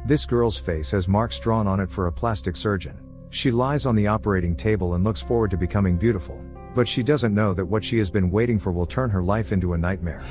This girl's face has marks drawn on it for a plastic surgeon. She lies on the operating table and looks forward to becoming beautiful. But she doesn't know that what she has been waiting for will turn her life into a nightmare.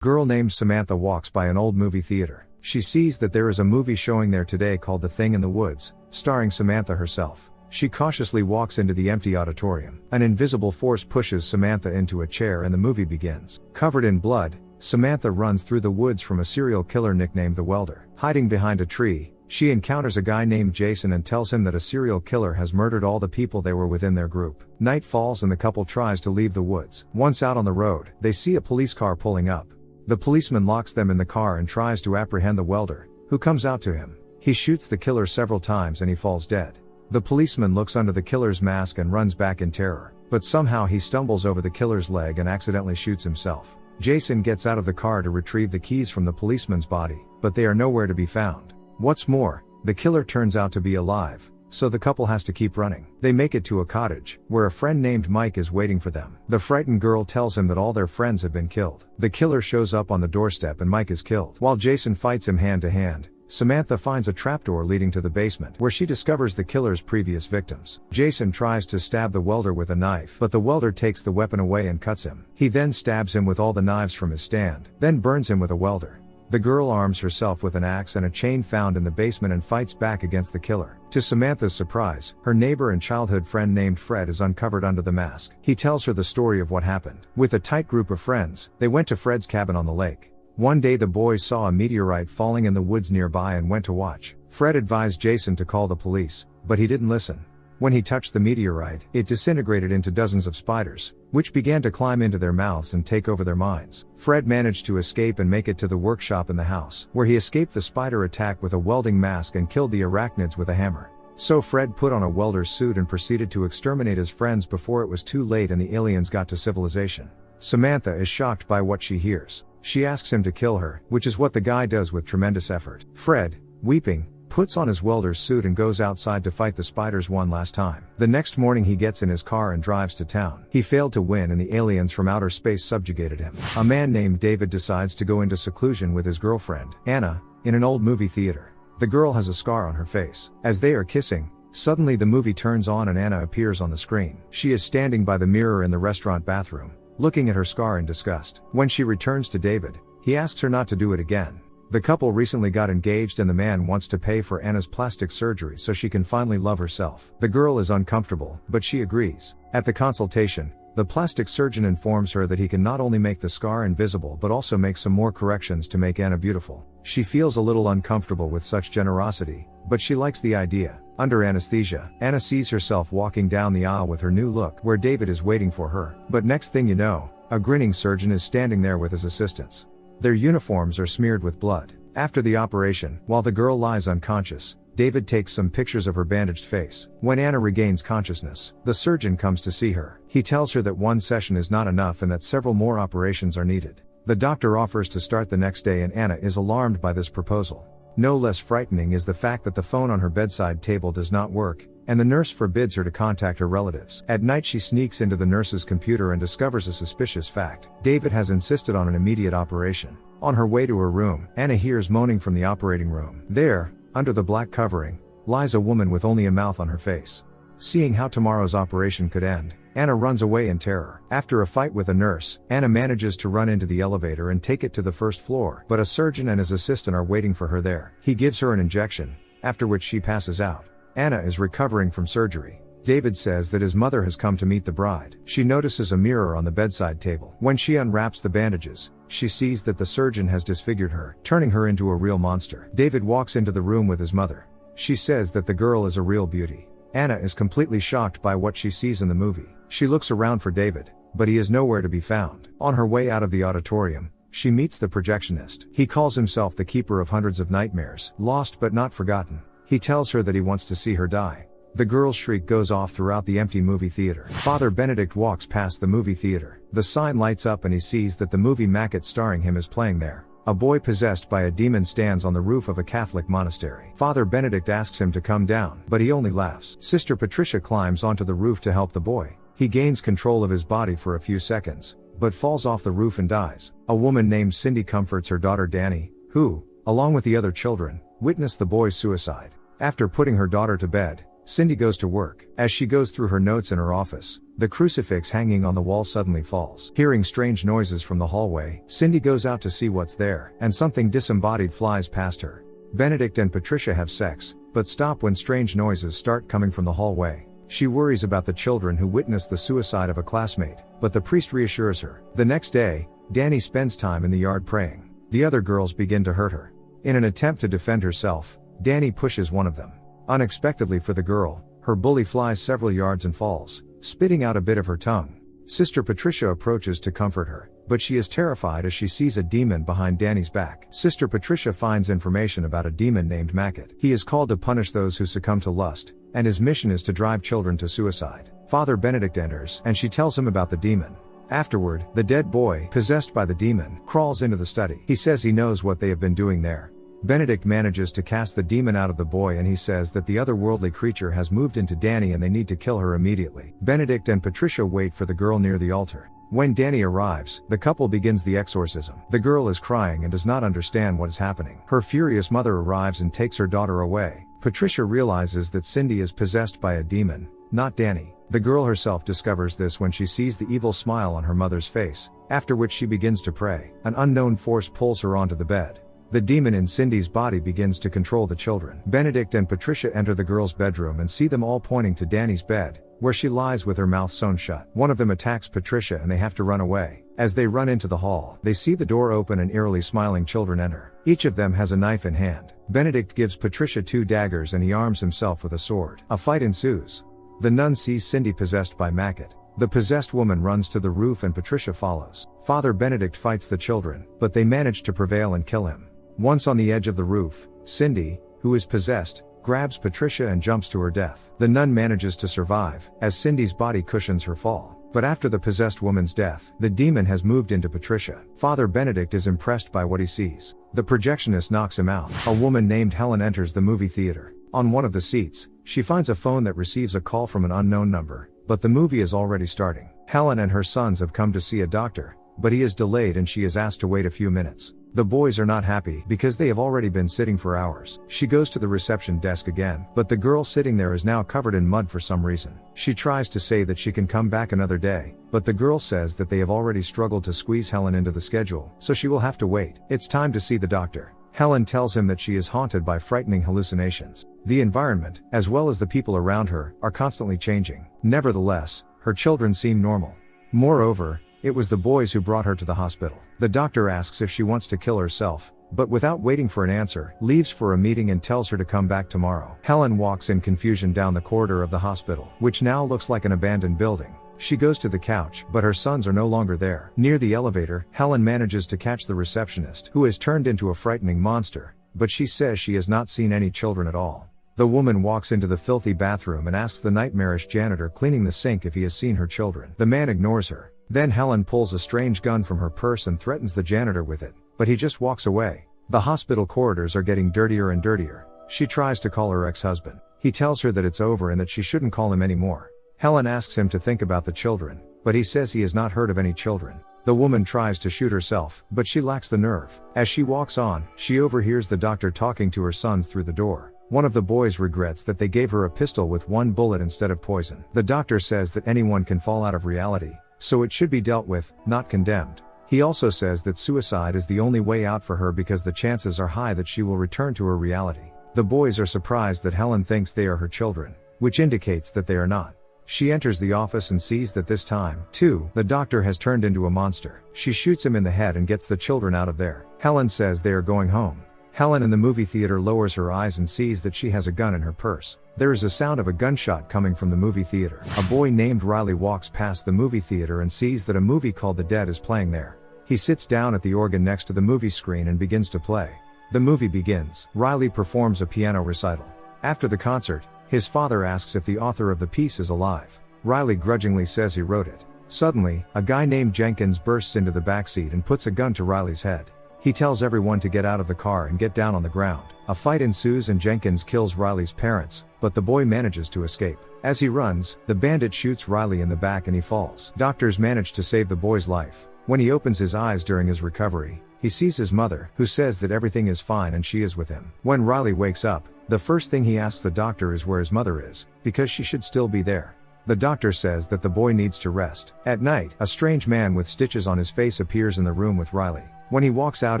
Girl named Samantha walks by an old movie theater. She sees that there is a movie showing there today called The Thing in the Woods, starring Samantha herself. She cautiously walks into the empty auditorium. An invisible force pushes Samantha into a chair and the movie begins. Covered in blood, Samantha runs through the woods from a serial killer nicknamed the Welder. Hiding behind a tree, she encounters a guy named Jason and tells him that a serial killer has murdered all the people they were within their group. Night falls and the couple tries to leave the woods. Once out on the road, they see a police car pulling up. The policeman locks them in the car and tries to apprehend the Welder, who comes out to him. He shoots the killer several times and he falls dead. The policeman looks under the killer's mask and runs back in terror, but somehow he stumbles over the killer's leg and accidentally shoots himself. Jason gets out of the car to retrieve the keys from the policeman's body, but they are nowhere to be found. What's more, the killer turns out to be alive, so the couple has to keep running. They make it to a cottage, where a friend named Mike is waiting for them. The frightened girl tells him that all their friends have been killed. The killer shows up on the doorstep and Mike is killed. While Jason fights him hand to hand, Samantha finds a trapdoor leading to the basement, where she discovers the killer's previous victims. Jason tries to stab the Welder with a knife, but the Welder takes the weapon away and cuts him. He then stabs him with all the knives from his stand, then burns him with a welder. The girl arms herself with an axe and a chain found in the basement and fights back against the killer. To Samantha's surprise, her neighbor and childhood friend named Fred is uncovered under the mask. He tells her the story of what happened. With a tight group of friends, they went to Fred's cabin on the lake. One day the boys saw a meteorite falling in the woods nearby and went to watch. Fred advised Jason to call the police, but he didn't listen. When he touched the meteorite, it disintegrated into dozens of spiders, which began to climb into their mouths and take over their minds. Fred managed to escape and make it to the workshop in the house, where he escaped the spider attack with a welding mask and killed the arachnids with a hammer. So Fred put on a welder's suit and proceeded to exterminate his friends before it was too late and the aliens got to civilization. Samantha is shocked by what she hears. She asks him to kill her, which is what the guy does with tremendous effort. Fred, weeping, puts on his welder's suit and goes outside to fight the spiders one last time. The next morning he gets in his car and drives to town. He failed to win and the aliens from outer space subjugated him. A man named David decides to go into seclusion with his girlfriend, Anna, in an old movie theater. The girl has a scar on her face. As they are kissing, suddenly the movie turns on and Anna appears on the screen. She is standing by the mirror in the restaurant bathroom, looking at her scar in disgust. When she returns to David, he asks her not to do it again. The couple recently got engaged and the man wants to pay for Anna's plastic surgery so she can finally love herself. The girl is uncomfortable, but she agrees. At the consultation, the plastic surgeon informs her that he can not only make the scar invisible but also make some more corrections to make Anna beautiful. She feels a little uncomfortable with such generosity, but she likes the idea. Under anesthesia, Anna sees herself walking down the aisle with her new look, where David is waiting for her. But next thing you know, a grinning surgeon is standing there with his assistants. Their uniforms are smeared with blood. After the operation, while the girl lies unconscious, David takes some pictures of her bandaged face. When Anna regains consciousness, the surgeon comes to see her. He tells her that one session is not enough and that several more operations are needed. The doctor offers to start the next day and Anna is alarmed by this proposal. No less frightening is the fact that the phone on her bedside table does not work, and the nurse forbids her to contact her relatives. At night she sneaks into the nurse's computer and discovers a suspicious fact. David has insisted on an immediate operation. On her way to her room, Anna hears moaning from the operating room. There, under the black covering, lies a woman with only a mouth on her face. Seeing how tomorrow's operation could end, Anna runs away in terror. After a fight with a nurse, Anna manages to run into the elevator and take it to the first floor, but a surgeon and his assistant are waiting for her there. He gives her an injection, after which she passes out. Anna is recovering from surgery. David says that his mother has come to meet the bride. She notices a mirror on the bedside table. When she unwraps the bandages, she sees that the surgeon has disfigured her, turning her into a real monster. David walks into the room with his mother. She says that the girl is a real beauty. Anna is completely shocked by what she sees in the movie. She looks around for David, but he is nowhere to be found. On her way out of the auditorium, she meets the Projectionist. He calls himself the keeper of hundreds of nightmares, lost but not forgotten. He tells her that he wants to see her die. The girl's shriek goes off throughout the empty movie theater. Father Benedict walks past the movie theater. The sign lights up and he sees that the movie Macket starring him is playing there. A boy possessed by a demon stands on the roof of a Catholic monastery. Father Benedict asks him to come down, but he only laughs. Sister Patricia climbs onto the roof to help the boy. He gains control of his body for a few seconds, but falls off the roof and dies. A woman named Cindy comforts her daughter Danny, who, along with the other children, witnessed the boy's suicide. After putting her daughter to bed, Cindy goes to work. As she goes through her notes in her office, the crucifix hanging on the wall suddenly falls. Hearing strange noises from the hallway, Cindy goes out to see what's there, and something disembodied flies past her. Benedict and Patricia have sex, but stop when strange noises start coming from the hallway. She worries about the children who witnessed the suicide of a classmate, but the priest reassures her. The next day, Danny spends time in the yard praying. The other girls begin to hurt her. In an attempt to defend herself, Danny pushes one of them. Unexpectedly for the girl, her bully flies several yards and falls, spitting out a bit of her tongue. Sister Patricia approaches to comfort her, but she is terrified as she sees a demon behind Danny's back. Sister Patricia finds information about a demon named Macket. He is called to punish those who succumb to lust, and his mission is to drive children to suicide. Father Benedict enters, and she tells him about the demon. Afterward, the dead boy, possessed by the demon, crawls into the study. He says he knows what they have been doing there. Benedict manages to cast the demon out of the boy, and he says that the otherworldly creature has moved into Danny and they need to kill her immediately. Benedict and Patricia wait for the girl near the altar. When Danny arrives, the couple begins the exorcism. The girl is crying and does not understand what is happening. Her furious mother arrives and takes her daughter away. Patricia realizes that Cindy is possessed by a demon, not Danny. The girl herself discovers this when she sees the evil smile on her mother's face, after which she begins to pray. An unknown force pulls her onto the bed. The demon in Cindy's body begins to control the children. Benedict and Patricia enter the girl's bedroom and see them all pointing to Danny's bed, where she lies with her mouth sewn shut. One of them attacks Patricia and they have to run away. As they run into the hall, they see the door open and eerily smiling children enter. Each of them has a knife in hand. Benedict gives Patricia 2 daggers and he arms himself with a sword. A fight ensues. The nun sees Cindy possessed by Macket. The possessed woman runs to the roof and Patricia follows. Father Benedict fights the children, but they manage to prevail and kill him. Once on the edge of the roof, Cindy, who is possessed, grabs Patricia and jumps to her death. The nun manages to survive, as Cindy's body cushions her fall. But after the possessed woman's death, the demon has moved into Patricia. Father Benedict is impressed by what he sees. The projectionist knocks him out. A woman named Helen enters the movie theater. On one of the seats, she finds a phone that receives a call from an unknown number, but the movie is already starting. Helen and her sons have come to see a doctor, but he is delayed and she is asked to wait a few minutes. The boys are not happy because they have already been sitting for hours. She goes to the reception desk again, but the girl sitting there is now covered in mud for some reason. She tries to say that she can come back another day, but the girl says that they have already struggled to squeeze Helen into the schedule, so she will have to wait. It's time to see the doctor. Helen tells him that she is haunted by frightening hallucinations. The environment, as well as the people around her, are constantly changing. Nevertheless, her children seem normal. Moreover, it was the boys who brought her to the hospital. The doctor asks if she wants to kill herself, but without waiting for an answer, leaves for a meeting and tells her to come back tomorrow. Helen walks in confusion down the corridor of the hospital, which now looks like an abandoned building. She goes to the couch, but her sons are no longer there. Near the elevator, Helen manages to catch the receptionist, who has turned into a frightening monster, but she says she has not seen any children at all. The woman walks into the filthy bathroom and asks the nightmarish janitor cleaning the sink if he has seen her children. The man ignores her. Then Helen pulls a strange gun from her purse and threatens the janitor with it, but he just walks away. The hospital corridors are getting dirtier and dirtier. She tries to call her ex-husband. He tells her that it's over and that she shouldn't call him anymore. Helen asks him to think about the children, but he says he has not heard of any children. The woman tries to shoot herself, but she lacks the nerve. As she walks on, she overhears the doctor talking to her sons through the door. One of the boys regrets that they gave her a pistol with 1 bullet instead of poison. The doctor says that anyone can fall out of reality, so it should be dealt with, not condemned. He also says that suicide is the only way out for her because the chances are high that she will return to her reality. The boys are surprised that Helen thinks they are her children, which indicates that they are not. She enters the office and sees that this time, too, the doctor has turned into a monster. She shoots him in the head and gets the children out of there. Helen says they are going home. Helen in the movie theater lowers her eyes and sees that she has a gun in her purse. There is a sound of a gunshot coming from the movie theater. A boy named Riley walks past the movie theater and sees that a movie called The Dead is playing there. He sits down at the organ next to the movie screen and begins to play. The movie begins. Riley performs a piano recital. After the concert, his father asks if the author of the piece is alive. Riley grudgingly says he wrote it. Suddenly, a guy named Jenkins bursts into the backseat and puts a gun to Riley's head. He tells everyone to get out of the car and get down on the ground. A fight ensues and Jenkins kills Riley's parents, but the boy manages to escape. As he runs, the bandit shoots Riley in the back and he falls. Doctors manage to save the boy's life. When he opens his eyes during his recovery, he sees his mother, who says that everything is fine and she is with him. When Riley wakes up, the first thing he asks the doctor is where his mother is, because she should still be there. The doctor says that the boy needs to rest. At night, a strange man with stitches on his face appears in the room with Riley. When he walks out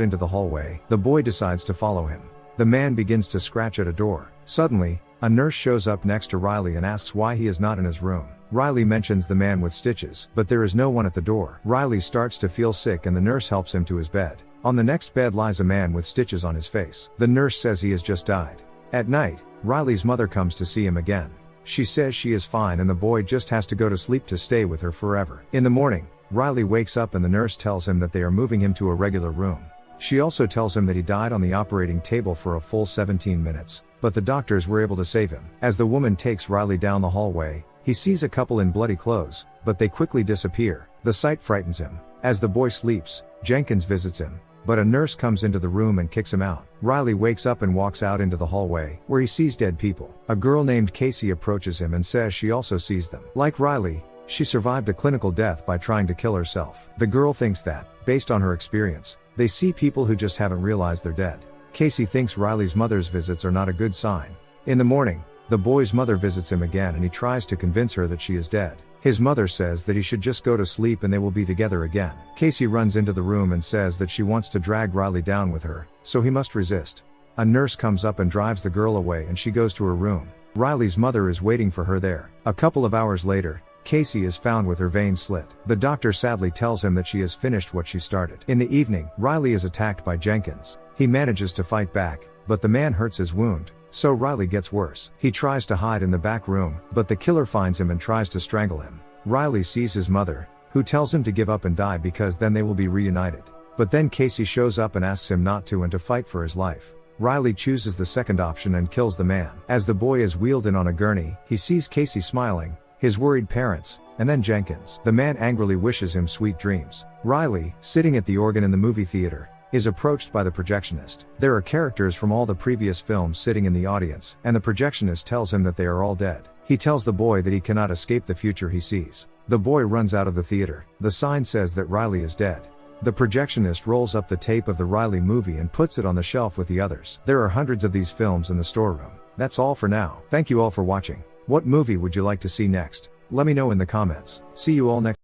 into the hallway, the boy decides to follow him. The man begins to scratch at a door. Suddenly, a nurse shows up next to Riley and asks why he is not in his room. Riley mentions the man with stitches, but there is no one at the door. Riley starts to feel sick and the nurse helps him to his bed. On the next bed lies a man with stitches on his face. The nurse says he has just died. At night, Riley's mother comes to see him again. She says she is fine and the boy just has to go to sleep to stay with her forever. In the morning, Riley wakes up and the nurse tells him that they are moving him to a regular room. She also tells him that he died on the operating table for a full 17 minutes, but the doctors were able to save him. As the woman takes Riley down the hallway, he sees a couple in bloody clothes, but they quickly disappear. The sight frightens him. As the boy sleeps, Jenkins visits him, but a nurse comes into the room and kicks him out. Riley wakes up and walks out into the hallway, where he sees dead people. A girl named Casey approaches him and says she also sees them. Like Riley, she survived a clinical death by trying to kill herself. The girl thinks that, based on her experience, they see people who just haven't realized they're dead. Casey thinks Riley's mother's visits are not a good sign. In the morning, the boy's mother visits him again and he tries to convince her that she is dead. His mother says that he should just go to sleep and they will be together again. Casey runs into the room and says that she wants to drag Riley down with her, so he must resist. A nurse comes up and drives the girl away and she goes to her room. Riley's mother is waiting for her there. A couple of hours later, Casey is found with her vein slit. The doctor sadly tells him that she has finished what she started. In the evening, Riley is attacked by Jenkins. He manages to fight back, but the man hurts his wound, so Riley gets worse. He tries to hide in the back room, but the killer finds him and tries to strangle him. Riley sees his mother, who tells him to give up and die because then they will be reunited. But then Casey shows up and asks him not to and to fight for his life. Riley chooses the second option and kills the man. As the boy is wheeled in on a gurney, he sees Casey smiling, his worried parents, and then Jenkins. The man angrily wishes him sweet dreams. Riley, sitting at the organ in the movie theater, is approached by the projectionist. There are characters from all the previous films sitting in the audience, and the projectionist tells him that they are all dead. He tells the boy that he cannot escape the future he sees. The boy runs out of the theater. The sign says that Riley is dead. The projectionist rolls up the tape of the Riley movie and puts it on the shelf with the others. There are hundreds of these films in the storeroom. That's all for now. Thank you all for watching. What movie would you like to see next? Let me know in the comments. See you all next